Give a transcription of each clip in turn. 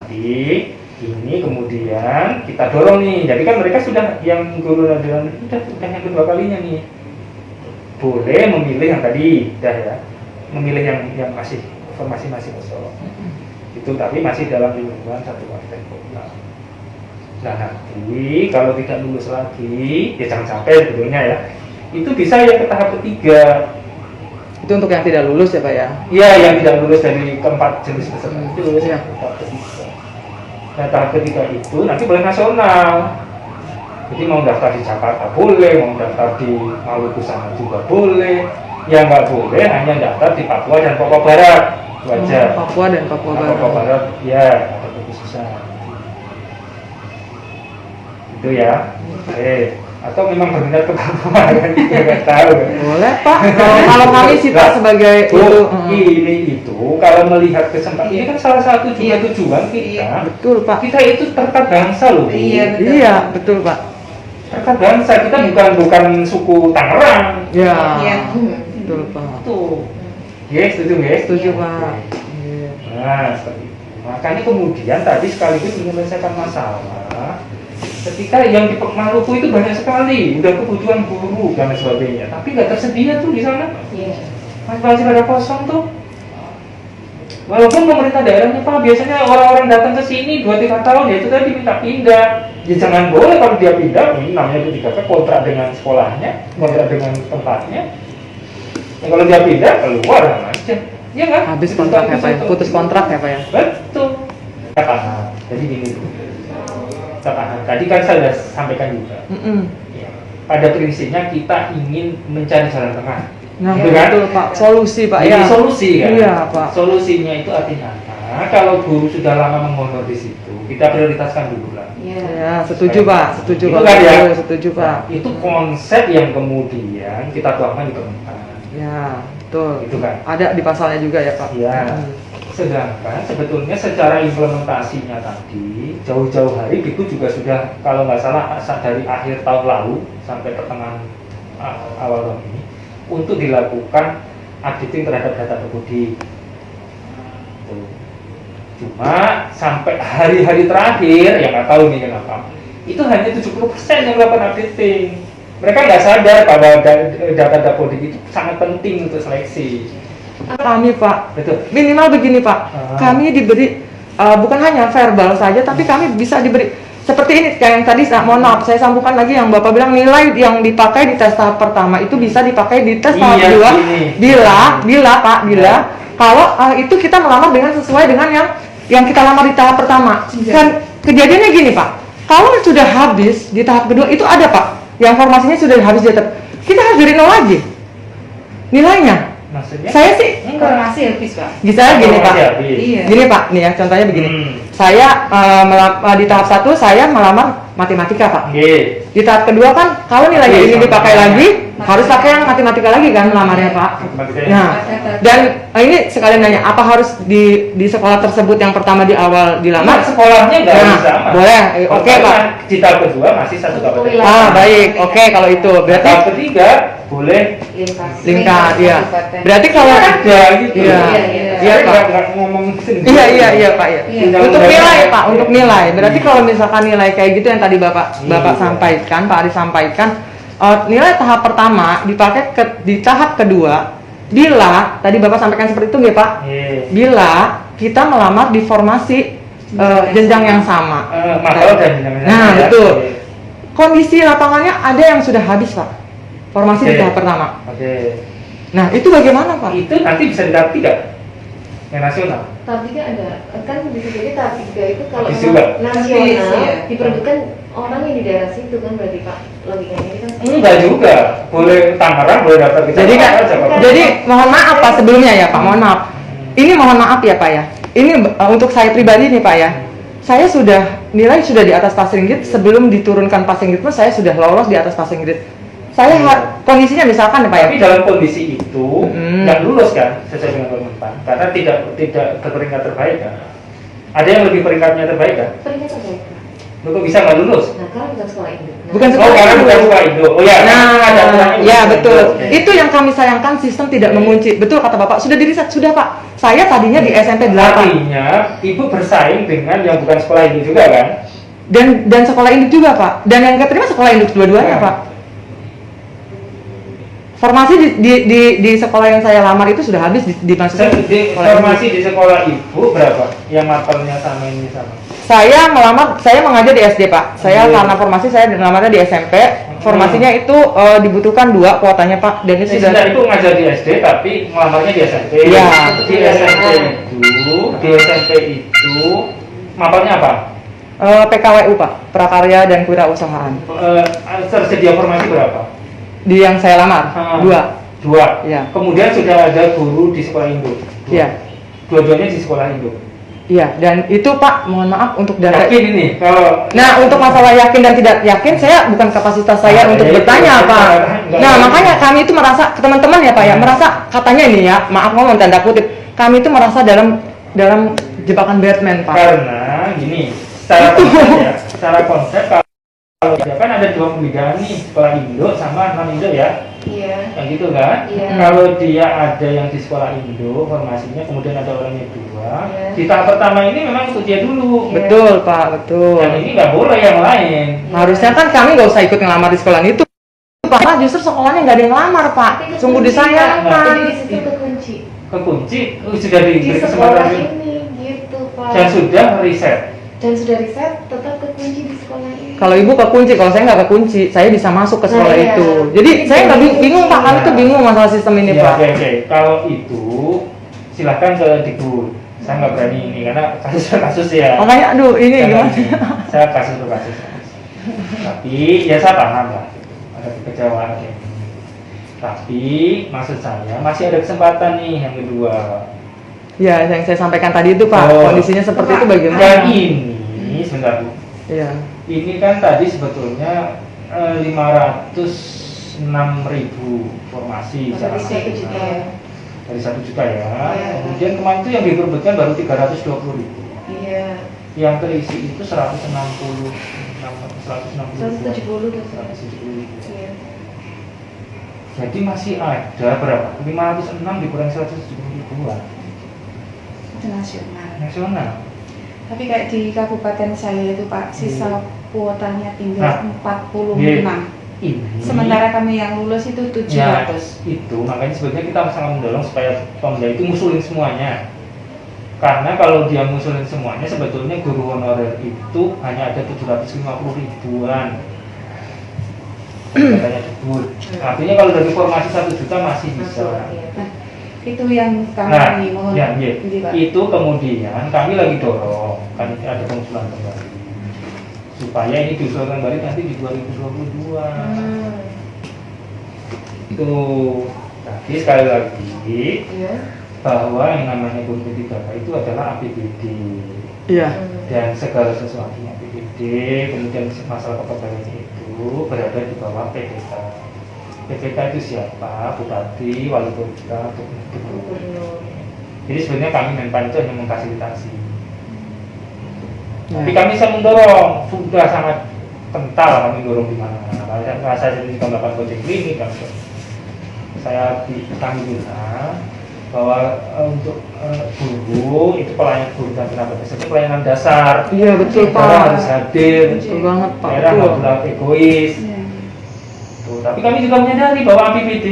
Jadi ini kemudian kita dorong nih. Jadi kan mereka sudah yang guru radioan udah yang kedua kalinya nih. Boleh memilih yang tadi, udah ya. Memilih yang masih formasi masih kosong. Itu tapi masih dalam lingkungan satu partai politik. Nah nanti kalau tidak lulus lagi, ya jangan sampai sebetulnya ya. Itu bisa ya ke tahap ketiga. Itu untuk yang tidak lulus ya Pak ya? Iya, yang tidak lulus dari keempat jenis peserta itu lulus ya. Tahap ketiga. Nah tahap ketiga itu nanti boleh nasional. Jadi mau daftar di Jakarta boleh, mau daftar di Maluku sana juga boleh. Yang nggak boleh hanya daftar di Papua dan Papua Barat. Itu aja. Papua dan Papua Barat. Papua Barat, ya ada kekhususan. Itu ya. Oke. Atau memang berminat ke Papua kan kita nggak tahu. Boleh Pak. Kalau kami sih Pak sebagai ini itu kalau melihat kesempatan ini kan salah satu juga tujuan kita. Betul Pak. Kita itu terkat bangsa loh. Iya betul Pak. Terkat bangsa kita bukan suku Tangerang. Iya. Betul Pak. Tuh. Yes, setuju guys. Setuju Pak. Nah seperti itu. Makanya kemudian tadi sekaligus menyelesaikan masalah. Ketika yang di Maluku itu banyak sekali, udah kebutuhan guru dan sebagainya, tapi nggak tersedia tuh di sana. Masih pada kosong tuh. Walaupun pemerintah daerahnya Pak, biasanya orang-orang datang ke sini 2-3 tahun ya itu tadi minta pindah. Ya jangan boleh kalau dia pindah, ini namanya ketika kontrak dengan sekolahnya, kontrak dengan tempatnya. Ya, kalau dia pindah keluar aja, ya kan? Habis kontrak ya Pak ya, putus kontrak ya Pak ya. Betul. Jadi gini tuh. Tadi kan saya sudah sampaikan juga. Ya, pada prinsipnya kita ingin mencari jalan tengah. Nah, betul Pak. Solusi Pak ya. Solusi kan. Iya Pak. Solusinya itu artinya apa? Kalau guru sudah lama menghonor di situ, kita prioritaskan dulu lah. Ya, setuju Pak. Setuju Pak. Kan, ya? Setuju Pak. Nah, itu konsep yang kemudian kita tuangkan di permintaan. Ya, betul. Itu kan. Ada di pasalnya juga ya Pak. Iya. Sedangkan sebetulnya secara implementasinya tadi jauh-jauh hari itu juga sudah kalau nggak salah dari akhir tahun lalu sampai pertengahan awal tahun ini untuk dilakukan updating terhadap data Bepudi. Cuma sampai hari-hari terakhir yang nggak tahu nih kenapa itu hanya 70% yang melakukan updating. Mereka nggak sadar bahwa data Bepudi itu sangat penting untuk seleksi. Kami Pak, betul. Minimal begini Pak, kami diberi bukan hanya verbal saja, tapi kami bisa diberi seperti ini yang tadi. Mohon maaf, saya sambungkan lagi yang Bapak bilang nilai yang dipakai di tes tahap pertama itu bisa dipakai di tes tahap kedua. Bila kalau itu kita melamar dengan sesuai dengan yang kita lamar di tahap pertama. Kan kejadiannya gini Pak, kalau sudah habis di tahap kedua itu ada Pak, yang formasinya sudah habis di tahap, kita harus dari nol lagi nilainya. Maksudnya? Saya sih informasi habis Pak. Bisa gini Pak. Iya. Gini Pak, nih ya contohnya begini. Saya di tahap 1 saya melamar matematika Pak. Di tahap kedua kan kalau nilainya ini dipakai lagi, harus pakai yang matematika lagi kan melamarnya Pak. Nah, dan ini sekalian nanya, apa harus di sekolah tersebut yang pertama di awal dilamar? Sekolahnya nggak bisa. Boleh. Oke Pak. Di tahap kedua masih satu kabupaten. Baik. Oke kalau itu. Berarti tahap ketiga boleh lingkar, iya. Berarti kalau ada gitu. Iya Pak. Nggak ngomong sendiri. Iya Pak ya. Untuk nilai Pak, untuk nilai. Berarti kalau misalkan nilai kayak gitu yang tadi Bapak sampaikan, Pak Ari sampaikan, nilai tahap pertama dipakai di tahap kedua bila tadi Bapak sampaikan seperti itu nggak Pak? Bila kita melamar di formasi jenjang yang sama. Nah, betul. Kondisi lapangannya ada yang sudah habis Pak. Formasi di tahap pertama. Nah, itu bagaimana Pak? Itu nanti bisa di tahap 3 yang nasional. Tahap 3 ada, kan bisa jadi tahap 3 itu kalau nasional diperlukan orang yang di daerah situ kan berarti Pak, logikanya ini kan enggak juga, boleh Tangerang, boleh daftar kita. Jadi mohon maaf Pak sebelumnya ya Pak, mohon maaf. Ini mohon maaf ya Pak ya. Ini untuk saya pribadi nih Pak ya. Saya nilai sudah di atas passing grade, sebelum diturunkan passing grade pun saya sudah lolos di atas passing grade. Saya kondisinya misalkan Pak ya. Tapi dalam kondisi itu yang lulus kan sesuai dengan permintaan, karena tidak ke peringkat terbaik kan. Ada yang lebih peringkatnya terbaik kan? peringkat terbaik. Kok bisa nggak lulus? Nah, karena bukan sekolah induk. Nah, Bukan Oh, sekolah karena induk. bukan sekolah Indo. Oh ya, Nah, ada aturannya ya bukan betul. Indo. Oke. Itu yang kami sayangkan, sistem tidak Oke. mengunci. Betul kata Bapak. Sudah diriset, sudah Pak. Saya tadinya di SMP 8 Artinya ibu bersaing dengan yang bukan sekolah Indo juga kan? dan sekolah induk juga Pak. Dan yang keterima sekolah induk dua-duanya Nah. Pak. Formasi di sekolah yang saya lamar itu sudah habis dimasukin Di sekolah induk. formasi di sekolah ibu berapa? Yang mapelnya sama ini sama? Saya mengajar di SD Pak. Saya Iya. karena formasi saya melamarnya di SMP. Formasinya itu dibutuhkan 2 kuotanya Pak. Dan itu Sudah sudah itu ngajar di SD tapi ngelamarnya di SMP. Iya. Di SMP itu mapelnya apa? PKWU Pak, prakarya dan kewirausahaan. Tersedia formasi berapa? Di yang saya lamar, Ah. 2. Dua. Iya. Kemudian sudah ada guru di sekolah Indo. Dua. Iya. Dua-duanya di sekolah Indo. Iya, dan itu Pak, mohon maaf untuk data. Yakin ini kalau Nah, untuk masalah yakin dan tidak yakin, saya bukan kapasitas saya Nah, untuk ya itu, bertanya, itu, Pak. enggak, Nah, enggak. makanya kami itu merasa, teman-teman ya Pak ya, merasa katanya ini ya, maaf ngomong tanda kutip, kami itu merasa dalam jebakan Batman, Pak. karena gini, secara konsep kalau ya kan ada 2 pembedaan nih, sekolah Indo sama non Indo ya. Iya. Yang gitu kan? Iya. Kalau dia ada yang di sekolah Indo formasinya, kemudian ada orangnya 2. Iya. Di tahap pertama ini memang untuk dia dulu. Iya. Betul, Pak, betul. Yang ini nggak boleh yang lain. Harusnya kan kami nggak usah ikut ngelamar di sekolah itu. Pak, justru sekolahnya nggak ada yang ngelamar, Pak. Tapi Sungguh kekunci, Pak. disayangkan. Jadi di situ kekunci. Kekunci sudah Di diberi sekolah kesempatan ini gitu Pak. dan sudah riset. Dan sudah riset tetap kekunci di sekolah ini. Kalau ibu kekunci, kalau saya nggak kekunci, saya bisa masuk ke sekolah Nah, iya. itu. Jadi saya nggak bingung, Pak. Kami tuh Nah. bingung masalah sistem ini, Ya, Pak. oke. Kalau itu silahkan ke Dikbud. Saya nggak berani ini karena kasus ya. Makanya, aduh, ini Saya gimana? nggak ini. Saya kasus per kasus. Tapi ya saya paham lah ada kekecewaan kayak gini. Tapi maksud saya masih ada kesempatan nih yang kedua. Ya, yang saya sampaikan tadi itu, Pak. Oh. Kondisinya seperti itu Dan bagaimana? ini sebentar Bu. Iya. Ini kan tadi sebetulnya 506.000 formasi Dari secara 1 juta. nasional. Dari 1 juta ya. Iya. Kemudian kemarin itu yang diperbutkan baru 320.000. Iya. Yang terisi itu 170 170 gitu. 170. Iya. Jadi masih ada berapa? 506 dikurangi 170 ribuan Itu nasional. nasional. Tapi kayak di kabupaten saya itu Pak, sisa kuotanya tinggal Nah, 45. Ini Sementara kami yang lulus itu 700. ya, itu makanya sebenarnya kita sangat mendorong supaya Pemda itu ngusulin semuanya. Karena kalau dia ngusulin semuanya, sebetulnya guru honorer itu hanya ada 750 ribuan. Katanya debut. Artinya kalau dari formasi 1 juta masih bisa. Masuk, iya. Nah, itu yang Nah, kami mohon. ya, ya. Ini, Pak. Itu kemudian kami lagi dorong, kan ada pengusulan kembali supaya ini diusulkan kembali nanti di 2022. Itu tapi sekali lagi Iya. bahwa yang namanya politik data itu adalah APBD Iya. dan segala sesuatunya APBD, kemudian masalah kepegawaian itu berada di bawah PPK. PPK itu siapa? Bupati, wali kota, atau gubernur. Gubernur. Jadi sebenarnya kami Menpan itu hanya memfasilitasi. Ya. Tapi kami bisa mendorong, sudah sangat kental kami dorong di mana-mana. Saya sendiri juga melakukan coaching klinik, kami bilang bahwa untuk guru itu pelayanan guru dan tenaga kesehatan itu pelayanan dasar. Iya, betul, Negara Pak. harus hadir. Betul banget, Pak. Daerah nggak Betul. boleh egois. Iya. Tuh, tapi kami juga menyadari bahwa APBD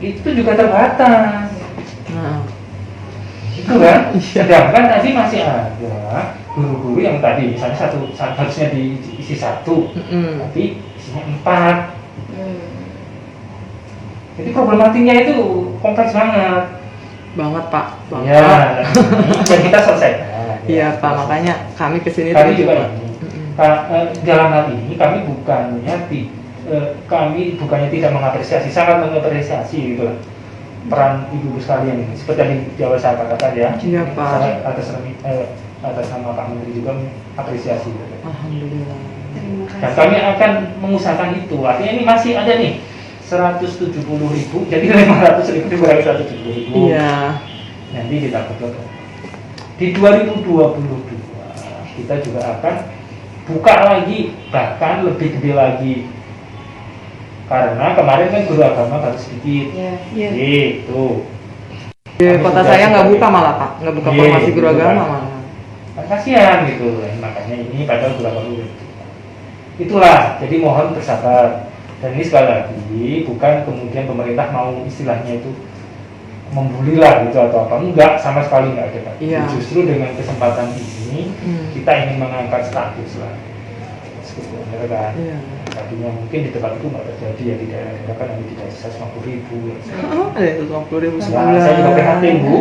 itu juga terbatas. Nah, Itu kan, sedangkan tadi masih ada guru-guru yang tadi misalnya harusnya diisi 1, mm-mm. tapi isinya 4. Hmm. Jadi problematiknya itu kompleks banget. banget, Pak. Banget. Ya, yang kita selesaikan. Iya, Pak. Makanya kami kesini Kami tuh juga Pak. ini. Mm-mm. Dalam hal ini kami bukannya tidak mengapresiasi, sangat mengapresiasi gitu lah peran ibu-ibu sekalian ini. Seperti yang di Jawa saya katakan ya. Iya, Pak. Saya atas nama Pak Menteri juga mengapresiasi. Gitu. Alhamdulillah. Terima Dan kasih. kami akan mengusahakan itu. Artinya ini masih ada nih 170.000, jadi 500.000 dikurangi 170.000. Iya. Nanti kita betul. Di 2022 kita juga akan buka lagi, bahkan lebih gede lagi. Karena kemarin kan guru agama baru sedikit. Ya. Iya. Gitu. Di kota saya nggak buka malah Pak, nggak buka Iya, formasi guru gitu agama kan. malah. Kan kasihan gitu. Makanya ini padahal guru agama udah dibuka. Itulah, jadi mohon bersabar. Dan ini sekali lagi bukan kemudian pemerintah mau istilahnya itu membuli lah gitu atau apa, enggak, sama sekali enggak ada Pak. Iya. Justru dengan kesempatan ini kita ingin mengangkat status lah sebetulnya kan. Iya. Tadinya mungkin di tempat itu nggak terjadi ya, di daerah-daerah kan hanya di 150.000 ya. Ada 150.000 Ya, saya juga prihatin Bu.